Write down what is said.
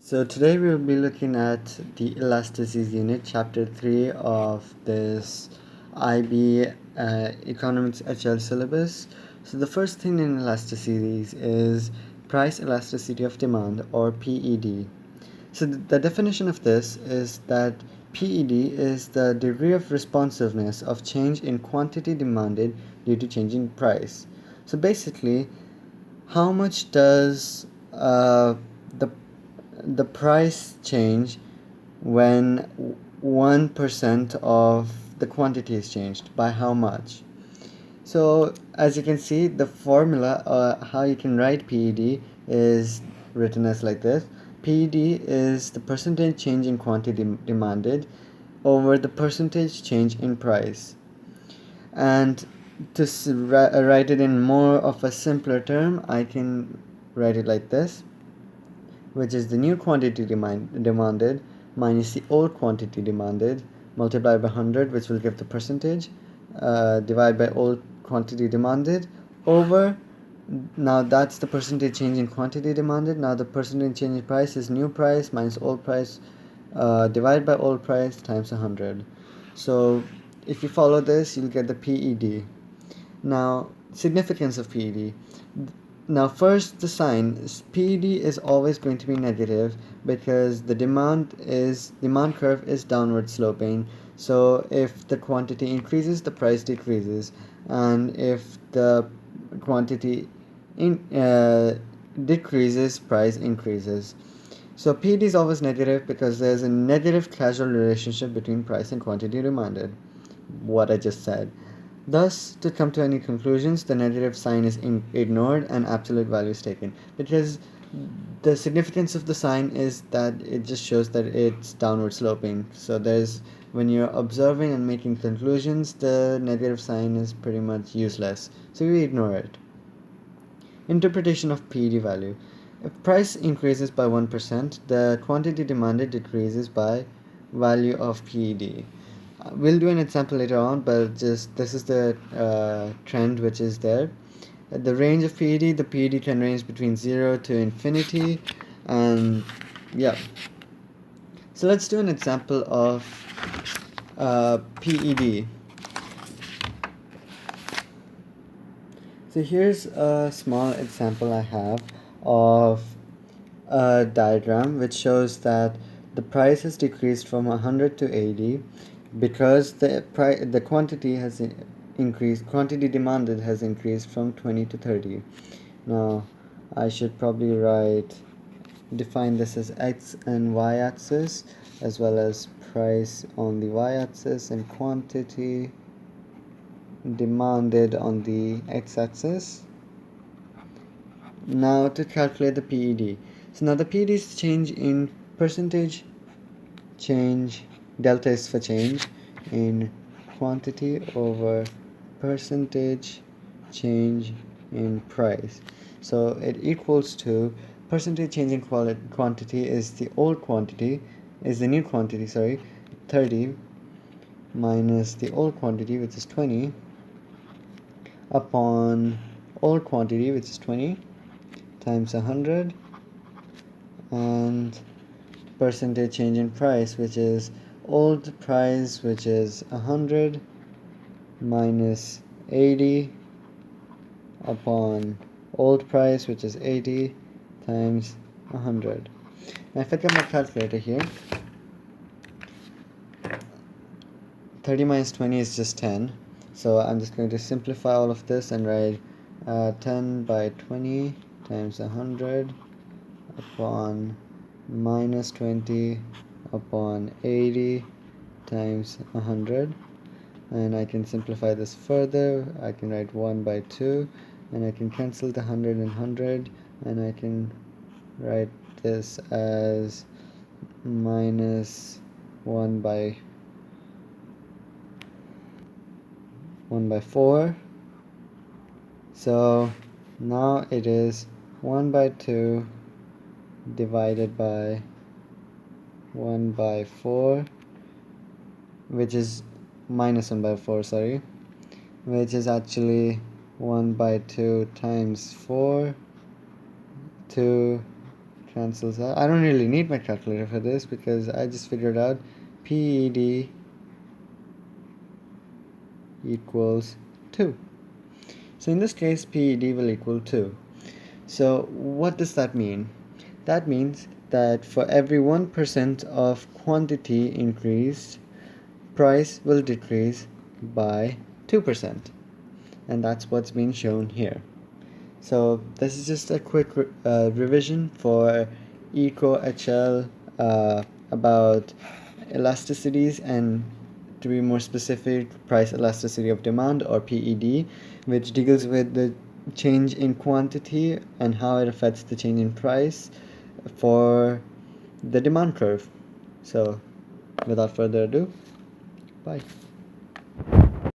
So today we will be looking at the elasticities unit, chapter 3 of this IB economics HL syllabus. So the first thing in elasticities is price elasticity of demand, or PED. So the definition of this is that PED is the degree of responsiveness of change in quantity demanded due to changing price. So basically, how much does the the price change when 1% of the quantity is changed? By how much? So as you can see, the formula how you can write PED is written as like this. PED is the percentage change in quantity demanded over the percentage change in price. And to write it in more of a simpler term, I can write it like this, which is the new quantity demanded minus the old quantity demanded multiplied by 100, which will give the percentage, divided by old quantity demanded over, now that's the percentage change in quantity demanded. Now the percentage change in price is new price minus old price, divided by old price times 100. So if you follow this, you'll get the PED. Now, significance of PED. Now, first, the sign. PED is always going to be negative because the demand curve is downward sloping. So if the quantity increases, the price decreases, and if the quantity decreases, price increases. So PED is always negative because there's a negative causal relationship between price and quantity demanded. What I just said. Thus, to come to any conclusions, the negative sign is ignored and absolute value is taken, because the significance of the sign is that it just shows that it's downward sloping. So when you're observing and making conclusions, the negative sign is pretty much useless, so we ignore it. Interpretation of PED value. If price increases by 1%, the quantity demanded decreases by value of PED. We'll do an example later on, but just this is the trend which is there. At the range of PED, the PED can range between 0 to infinity, and yeah. So let's do an example of PED. So here's a small example I have of a diagram which shows that the price has decreased from 100 to 80 because the quantity has increased. Quantity demanded has increased from 20 to 30. Now I should probably define this as x and y axis, as well as price on the y axis and quantity demanded on the x axis. Now to calculate the PED. So now the PED is change in percentage change, delta is for change in quantity over percentage change in price. So it equals to percentage change in quantity is the new quantity, 30, minus the old quantity, which is 20, upon old quantity, which is 20, times 100, and percentage change in price, which is old price, which is 100, minus 80 upon old price, which is 80, times 100. Now if I get my calculator here, 30 minus 20 is just 10. So I'm just going to simplify all of this and write 10 by 20 times 100 upon minus 20 upon 80 times 100. And I can simplify this further. I can write 1 by 2, and I can cancel the 100 and 100, and I can write this as minus 1 by 4. So now it is 1 by 2 divided by 1 by 4, which is minus 1 by 4, which is actually 1 by 2 times 4 to cancels out. I don't really need my calculator for this because I just figured out PED equals 2. So in this case, PED will equal 2. So what does that mean? That means that for every 1% of quantity increased, price will decrease by 2%. And that's what's being shown here. So this is just a quick revision for EcoHL about elasticities, and to be more specific, price elasticity of demand, or PED, which deals with the change in quantity and how it affects the change in price for the demand curve. So without further ado, bye.